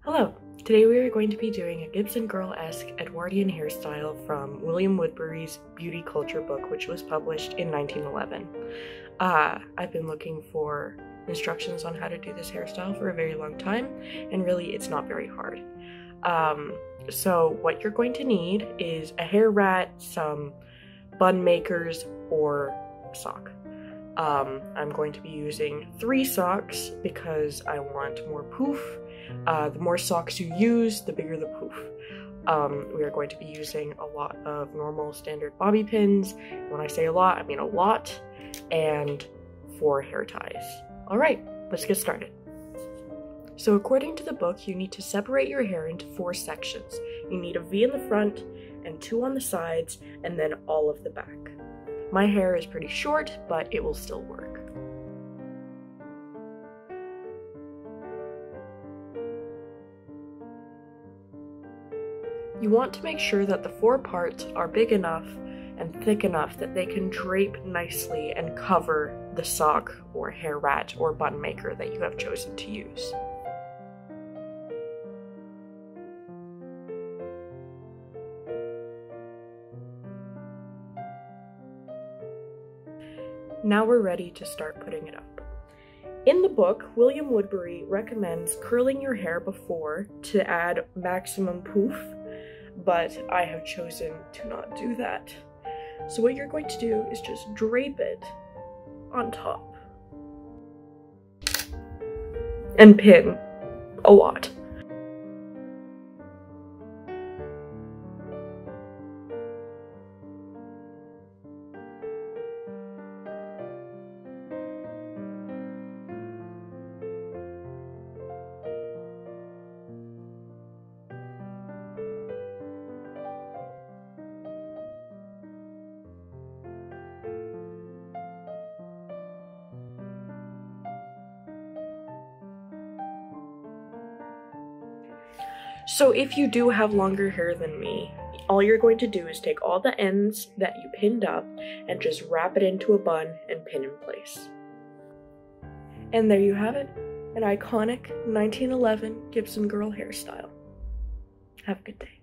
Hello! Today we are going to be doing a Gibson girl-esque Edwardian hairstyle from William Woodbury's Beauty Culture book, which was published in 1911. I've been looking for instructions on how to do this hairstyle for a very long time, and really it's not very hard. So what you're going to need is a hair rat, some bun makers, or a sock. I'm going to be using 3 socks because I want more poof. The more socks you use, the bigger the poof. We are going to be using a lot of normal standard bobby pins. When I say a lot, I mean a lot, and 4 hair ties. Alright, let's get started. So according to the book, you need to separate your hair into 4 sections. You need a V in the front, and 2 on the sides, and then all of the back. My hair is pretty short, but it will still work. You want to make sure that the 4 parts are big enough and thick enough that they can drape nicely and cover the sock or hair rat or bun maker that you have chosen to use. Now we're ready to start putting it up. In the book, William Woodbury recommends curling your hair before to add maximum poof, but I have chosen to not do that. So what you're going to do is just drape it on top and pin a lot. So if you do have longer hair than me, all you're going to do is take all the ends that you pinned up and just wrap it into a bun and pin in place. And there you have it, an iconic 1911 Gibson girl hairstyle. Have a good day.